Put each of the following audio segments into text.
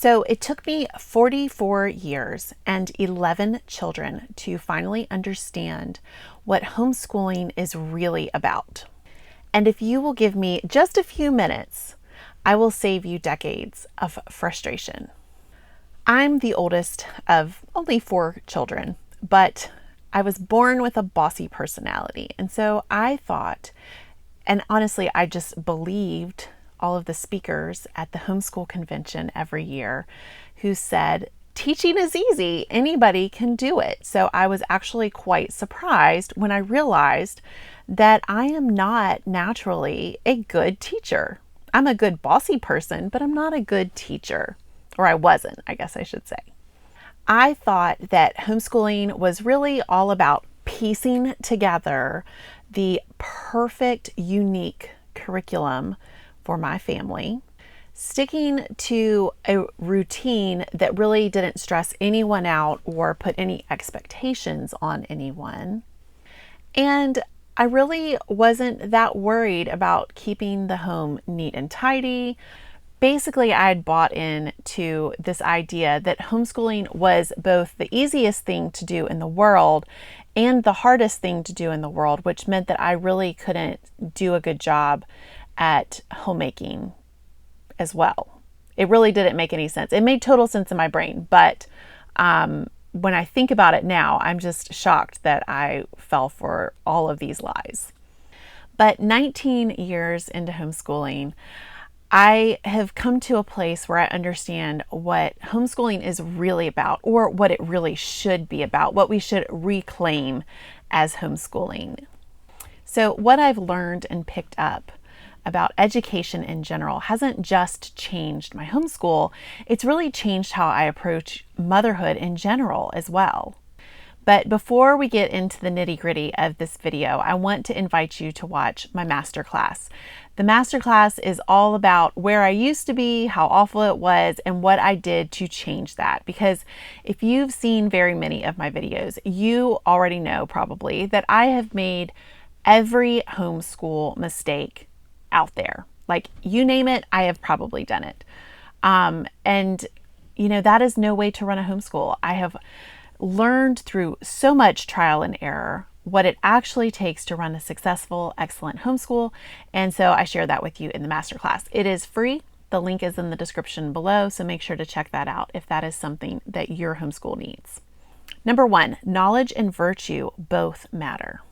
So it took me 44 years and 11 children to finally understand what homeschooling is really about. And if you will give me just a few minutes, I will save you decades of frustration. I'm the oldest of only 4 children, but I was born with a bossy personality. And so I thought, and honestly, I just believed all of the speakers at the homeschool convention every year who said, teaching is easy, anybody can do it. So I was actually quite surprised when I realized that I am not naturally a good teacher. I'm a good bossy person, but I'm not a good teacher. Or I wasn't, I guess I should say. I thought that homeschooling was really all about piecing together the perfect, unique curriculum for my family, sticking to a routine that really didn't stress anyone out or put any expectations on anyone. And I really wasn't that worried about keeping the home neat and tidy. Basically, I had bought into this idea that homeschooling was both the easiest thing to do in the world and the hardest thing to do in the world, which meant that I really couldn't do a good job at homemaking as well. It really didn't make any sense. It made total sense in my brain, but when I think about it now, I'm just shocked that I fell for all of these lies. But 19 years into homeschooling, I have come to a place where I understand what homeschooling is really about, or what it really should be about, what we should reclaim as homeschooling. So what I've learned and picked up about education in general hasn't just changed my homeschool, it's really changed how I approach motherhood in general as well. But before we get into the nitty-gritty of this video, I want to invite you to watch my masterclass. The masterclass is all about where I used to be, how awful it was, and what I did to change that. Because if you've seen very many of my videos, you already know probably that I have made every homeschool mistake out there. Like, you name it, I have probably done it. And you know, that is no way to run a homeschool. I have learned through so much trial and error what it actually takes to run a successful, excellent homeschool. And so I share that with you in the masterclass. It is free. The link is in the description below, so make sure to check that out if that is something that your homeschool needs. Number 1, knowledge and virtue both matter.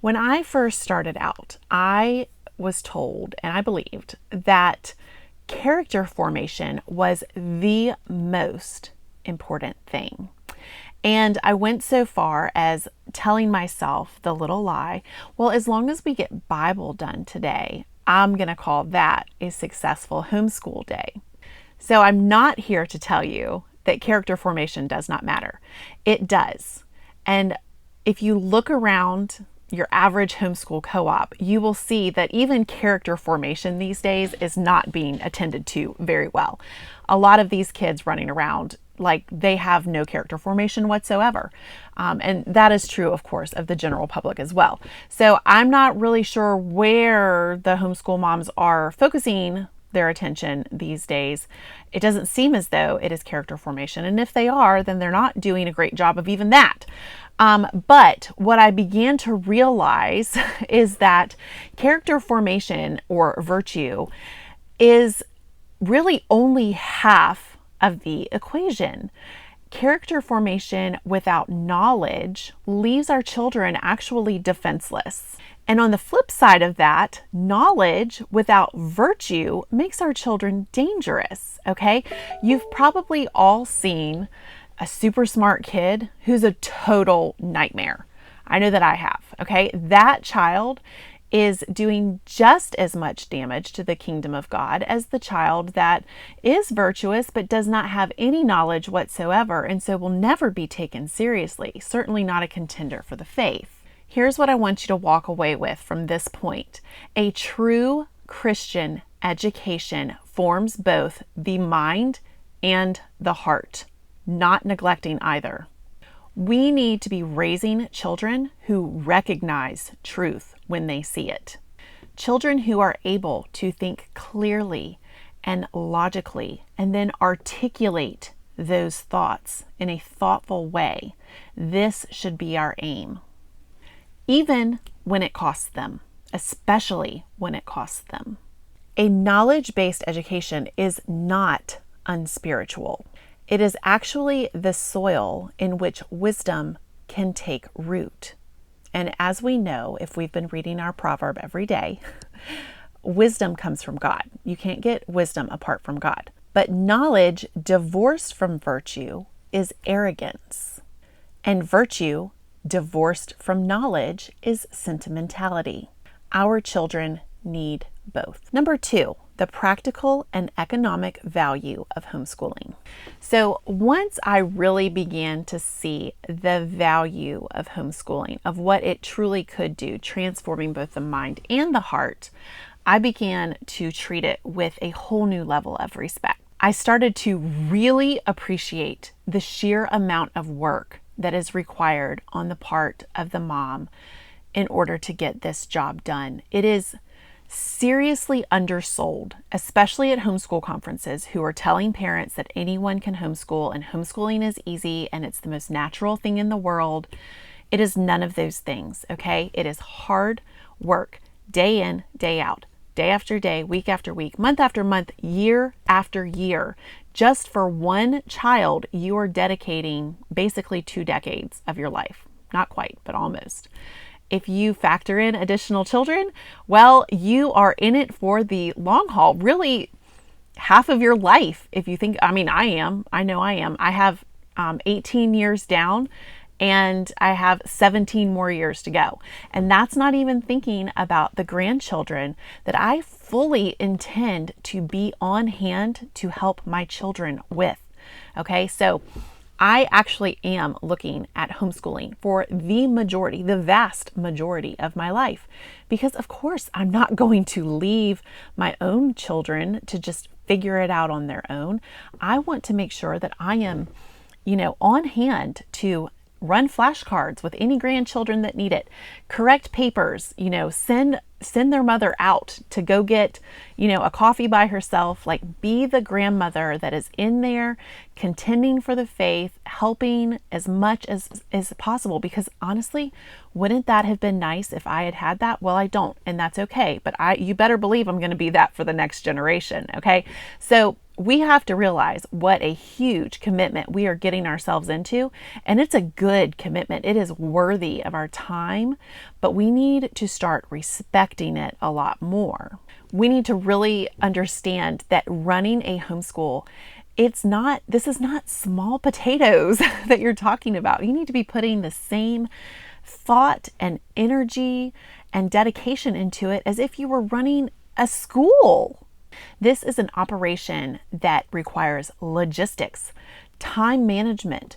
When I first started out, I was told, and I believed, that character formation was the most important thing. And I went so far as telling myself the little lie, well, as long as we get Bible done today, I'm going to call that a successful homeschool day. So I'm not here to tell you that character formation does not matter. It does. And if you look around your average homeschool co-op, you will see that even character formation these days is not being attended to very well. A lot of these kids running around like they have no character formation whatsoever. And that is true, of course, of the general public as well. So I'm not really sure where the homeschool moms are focusing their attention these days. It doesn't seem as though it is character formation. And if they are, then they're not doing a great job of even that. But what I began to realize is that character formation or virtue is really only half of the equation. Character formation without knowledge leaves our children actually defenseless. And on the flip side of that, knowledge without virtue makes our children dangerous, okay? You've probably all seen a super smart kid who's a total nightmare. I know that I have, okay? That child is doing just as much damage to the kingdom of God as the child that is virtuous but does not have any knowledge whatsoever, and so will never be taken seriously, certainly not a contender for the faith. Here's what I want you to walk away with from this point. A true Christian education forms both the mind and the heart, not neglecting either. We need to be raising children who recognize truth when they see it. Children who are able to think clearly and logically, and then articulate those thoughts in a thoughtful way. This should be our aim, even when it costs them, especially when it costs them. A knowledge-based education is not unspiritual. It is actually the soil in which wisdom can take root. And as we know, if we've been reading our proverb every day, wisdom comes from God. You can't get wisdom apart from God. But knowledge divorced from virtue is arrogance. And virtue divorced from knowledge is sentimentality. Our children need both. Number 2, the practical and economic value of homeschooling. So once I really began to see the value of homeschooling, of what it truly could do, transforming both the mind and the heart, I began to treat it with a whole new level of respect. I started to really appreciate the sheer amount of work that is required on the part of the mom in order to get this job done. It is seriously undersold, especially at homeschool conferences, who are telling parents that anyone can homeschool and homeschooling is easy and it's the most natural thing in the world. It is none of those things, okay? It is hard work, day in, day out, day after day, week after week, month after month, year after year. Just for one child, you are dedicating basically 2 decades of your life. Not quite, but almost. If you factor in additional children, well, you are in it for the long haul, really half of your life. If you think, I know I am. I have 18 years down and I have 17 more years to go. And that's not even thinking about the grandchildren that I fully intend to be on hand to help my children with. Okay, so I actually am looking at homeschooling for the vast majority of my life, because of course I'm not going to leave my own children to just figure it out on their own. I want to make sure that I am, on hand to run flashcards with any grandchildren that need it, correct papers, send their mother out to go get, a coffee by herself, like be the grandmother that is in there contending for the faith, helping as much as possible. Because honestly, wouldn't that have been nice if I had had that? Well, I don't, and that's okay. But you better believe I'm going to be that for the next generation. Okay. So we have to realize what a huge commitment we are getting ourselves into. And it's a good commitment. It is worthy of our time, but we need to start respecting it a lot more. We need to really understand that running a homeschool, this is not small potatoes that you're talking about. You need to be putting the same thought and energy and dedication into it as if you were running a school. This is an operation that requires logistics, time management,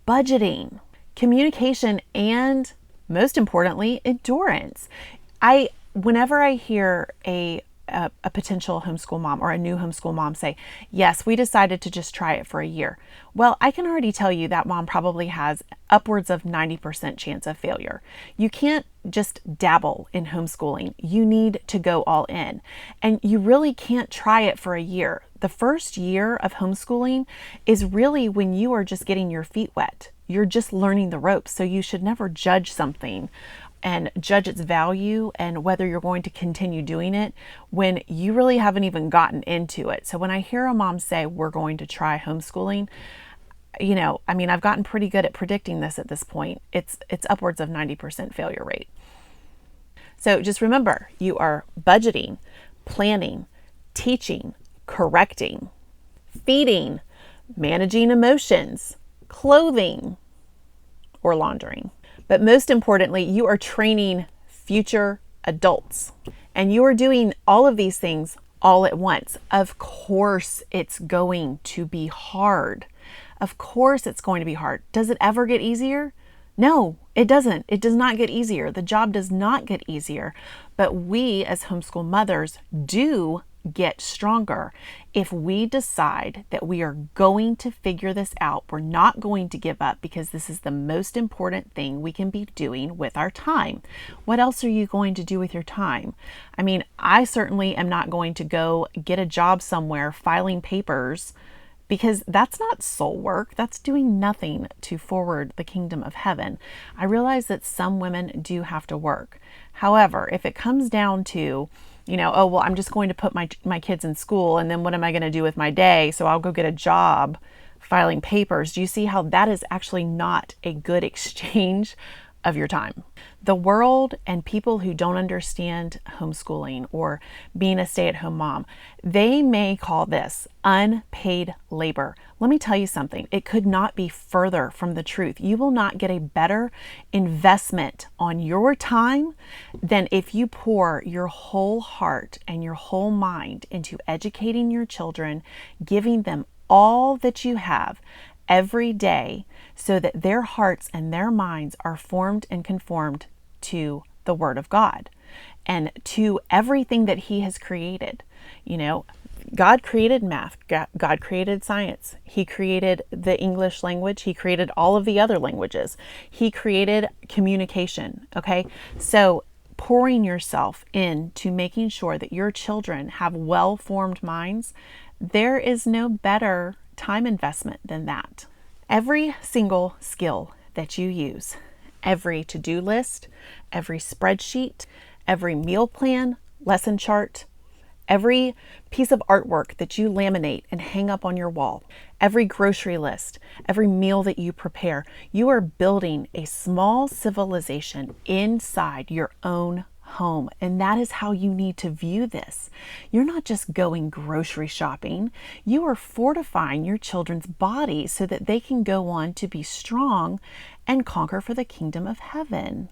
budgeting, communication, and most importantly, endurance. Whenever I hear a potential homeschool mom or a new homeschool mom say, yes, we decided to just try it for a year. Well, I can already tell you that mom probably has upwards of 90% chance of failure. You can't just dabble in homeschooling. You need to go all in. And you really can't try it for a year. The first year of homeschooling is really when you are just getting your feet wet. You're just learning the ropes. So you should never judge something and judge its value and whether you're going to continue doing it when you really haven't even gotten into it. So when I hear a mom say, we're going to try homeschooling, I've gotten pretty good at predicting this at this point. It's upwards of 90% failure rate. So just remember, you are budgeting, planning, teaching, correcting, feeding, managing emotions, clothing, or laundering. But most importantly, you are training future adults, and you are doing all of these things all at once. Of course, it's going to be hard. Of course, it's going to be hard. Does it ever get easier? No, it doesn't. It does not get easier. The job does not get easier, but we as homeschool mothers do get stronger if we decide that we are going to figure this out. We're not going to give up because this is the most important thing we can be doing with our time. What else are you going to do with your time? I mean, I certainly am not going to go get a job somewhere filing papers, because that's not soul work. That's doing nothing to forward the kingdom of heaven. I realize that some women do have to work. However, if it comes down to, oh, well, I'm just going to put my kids in school, and then what am I going to do with my day? So I'll go get a job filing papers. Do you see how that is actually not a good exchange of your time? The world and people who don't understand homeschooling or being a stay-at-home mom, they may call this unpaid labor. Let me tell you something. It could not be further from the truth. You will not get a better investment on your time than if you pour your whole heart and your whole mind into educating your children, giving them all that you have every day, so that their hearts and their minds are formed and conformed to the Word of God and to everything that He has created. God created math. God created science. He created the English language. He created all of the other languages. He created communication. Okay. So pouring yourself into making sure that your children have well-formed minds, there is no better time investment than that. Every single skill that you use, every to-do list, every spreadsheet, every meal plan, lesson chart, every piece of artwork that you laminate and hang up on your wall, every grocery list, every meal that you prepare, you are building a small civilization inside your own home. And that is how you need to view this. You're not just going grocery shopping. You are fortifying your children's bodies so that they can go on to be strong and conquer for the kingdom of heaven.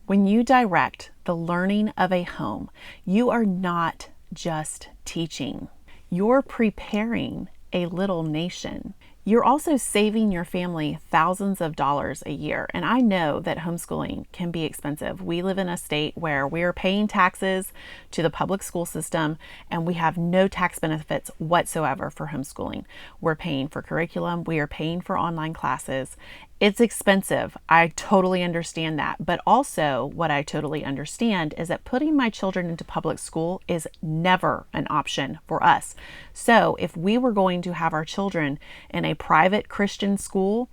When you direct the learning of a home, you are not just teaching. You're preparing a little nation. You're also saving your family thousands of dollars a year. And I know that homeschooling can be expensive. We live in a state where we're paying taxes to the public school system, and we have no tax benefits whatsoever for homeschooling. We're paying for curriculum. We are paying for online classes. It's expensive. I totally understand that. But also what I totally understand is that putting my children into public school is never an option for us. So if we were going to have our children in a private Christian school,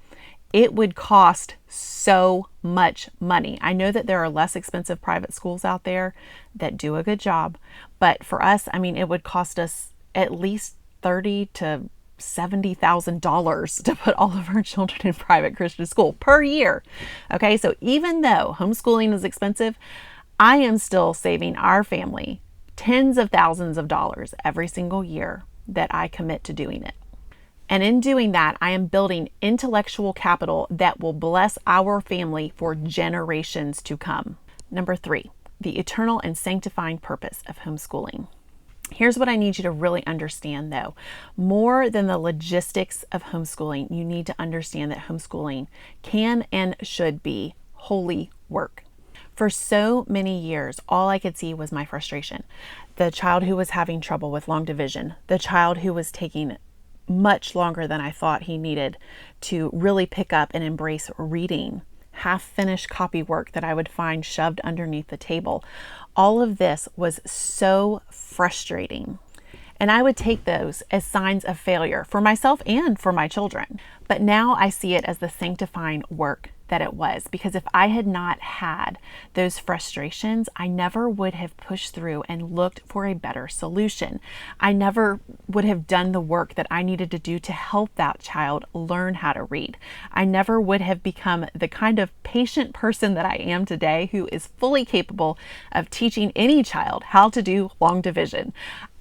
it would cost so much money. I know that there are less expensive private schools out there that do a good job, but for us, it would cost us at least $30,000 to $70,000 to put all of our children in private Christian school per year. Okay, so even though homeschooling is expensive, I am still saving our family tens of thousands of dollars every single year that I commit to doing it. And in doing that, I am building intellectual capital that will bless our family for generations to come. Number 3, the eternal and sanctifying purpose of homeschooling. Here's what I need you to really understand, though. More than the logistics of homeschooling, you need to understand that homeschooling can and should be holy work. For so many years, all I could see was my frustration. The child who was having trouble with long division, the child who was taking much longer than I thought he needed to really pick up and embrace reading, half-finished copywork that I would find shoved underneath the table. All of this was so frustrating. And I would take those as signs of failure for myself and for my children. But now I see it as the sanctifying work that it was, because if I had not had those frustrations, I never would have pushed through and looked for a better solution. I never would have done the work that I needed to do to help that child learn how to read. I never would have become the kind of patient person that I am today, who is fully capable of teaching any child how to do long division.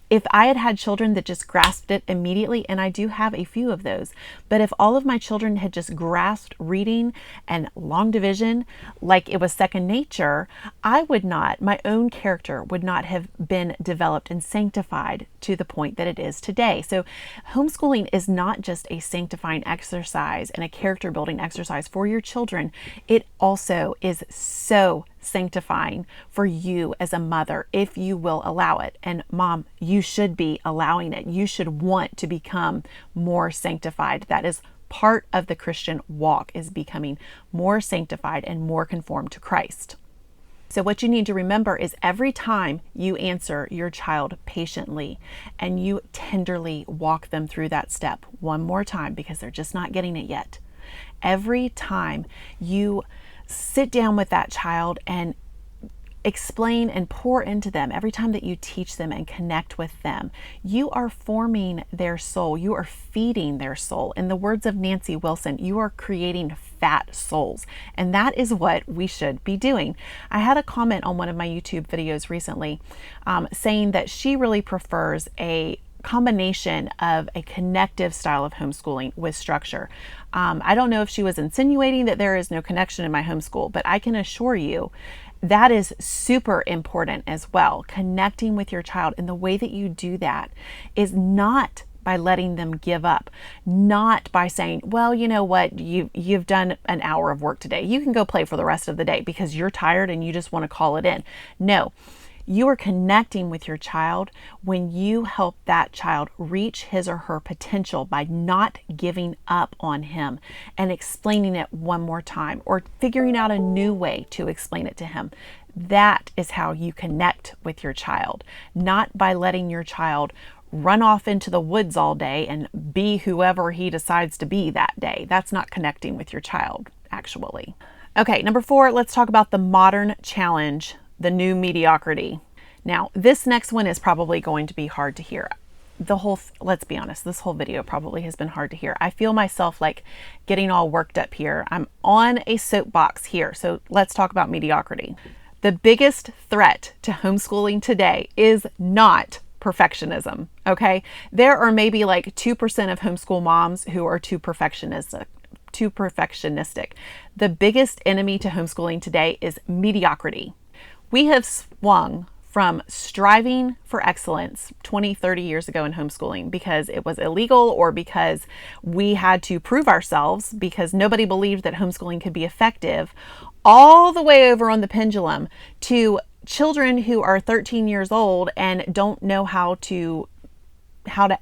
If I had had children that just grasped it immediately, and I do have a few of those, but if all of my children had just grasped reading and long division like it was second nature, my own character would not have been developed and sanctified to the point that it is today. So homeschooling is not just a sanctifying exercise and a character building exercise for your children. It also is so sanctifying for you as a mother, if you will allow it. And mom, you should be allowing it. You should want to become more sanctified. That is part of the Christian walk, is becoming more sanctified and more conformed to Christ. So what you need to remember is every time you answer your child patiently and you tenderly walk them through that step one more time, because they're just not getting it yet. Every time you sit down with that child and explain and pour into them, every time that you teach them and connect with them, you are forming their soul. You are feeding their soul. In the words of Nancy Wilson, you are creating fat souls. And that is what we should be doing. I had a comment on one of my YouTube videos recently saying that she really prefers a combination of a connective style of homeschooling with structure. I don't know if she was insinuating that there is no connection in my homeschool, but I can assure you that is super important as well. Connecting with your child, and the way that you do that is not by letting them give up, not by saying, well, you know what, you've done an hour of work today. You can go play for the rest of the day because you're tired and you just want to call it in. No. You are connecting with your child when you help that child reach his or her potential by not giving up on him and explaining it one more time, or figuring out a new way to explain it to him. That is how you connect with your child, not by letting your child run off into the woods all day and be whoever he decides to be that day. That's not connecting with your child, actually. Okay, number 4, let's talk about the modern challenge, the new mediocrity. Now, this next one is probably going to be hard to hear. Let's be honest, this whole video probably has been hard to hear. I feel myself like getting all worked up here. I'm on a soapbox here. So let's talk about mediocrity. The biggest threat to homeschooling today is not perfectionism, okay? There are maybe like 2% of homeschool moms who are too perfectionistic. The biggest enemy to homeschooling today is mediocrity. We have swung from striving for excellence 20, 30 years ago in homeschooling because it was illegal, or because we had to prove ourselves because nobody believed that homeschooling could be effective, all the way over on the pendulum to children who are 13 years old and don't know how to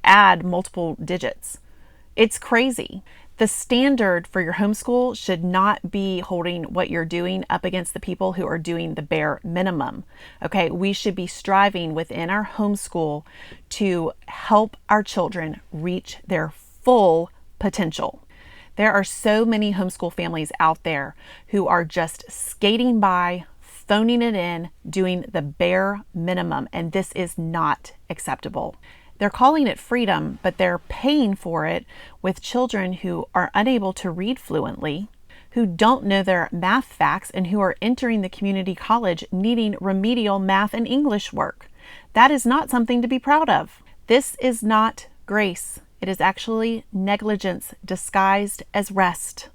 add multiple digits. It's crazy. The standard for your homeschool should not be holding what you're doing up against the people who are doing the bare minimum. Okay, we should be striving within our homeschool to help our children reach their full potential. There are so many homeschool families out there who are just skating by, phoning it in, doing the bare minimum, and this is not acceptable. They're calling it freedom, but they're paying for it with children who are unable to read fluently, who don't know their math facts, and who are entering the community college needing remedial math and English work. That is not something to be proud of. This is not grace. It is actually negligence disguised as rest.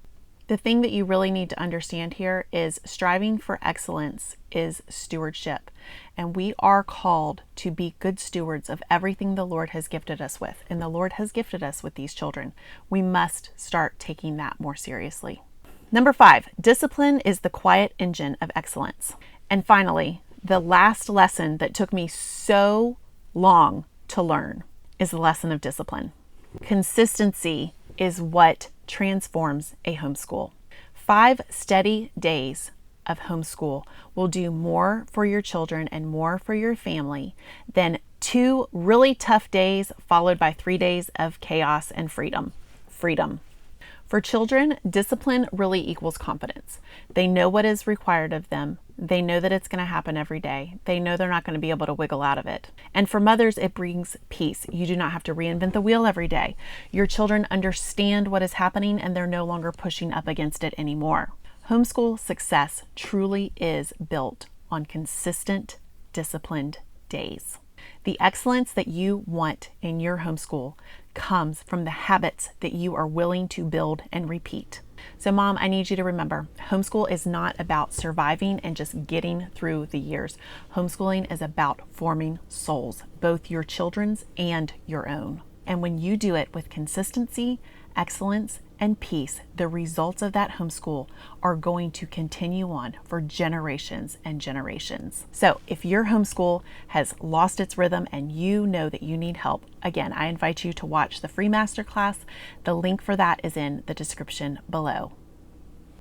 The thing that you really need to understand here is striving for excellence is stewardship. And we are called to be good stewards of everything the Lord has gifted us with. And the Lord has gifted us with these children. We must start taking that more seriously. Number 5, discipline is the quiet engine of excellence. And finally, the last lesson that took me so long to learn is the lesson of discipline. Consistency is what transforms a homeschool. 5 steady days of homeschool will do more for your children and more for your family than 2 really tough days followed by 3 days of chaos and freedom. For children, discipline really equals confidence. They know what is required of them. They know that it's going to happen every day. They know they're not going to be able to wiggle out of it. And for mothers, it brings peace. You do not have to reinvent the wheel every day. Your children understand what is happening and they're no longer pushing up against it anymore. Homeschool success truly is built on consistent, disciplined days. The excellence that you want in your homeschool comes from the habits that you are willing to build and repeat. So, Mom, I need you to remember, homeschool is not about surviving and just getting through the years. Homeschooling is about forming souls, both your children's and your own. And when you do it with consistency, excellence, and peace, the results of that homeschool are going to continue on for generations and generations. So if your homeschool has lost its rhythm and you know that you need help, again, I invite you to watch the free masterclass. The link for that is in the description below.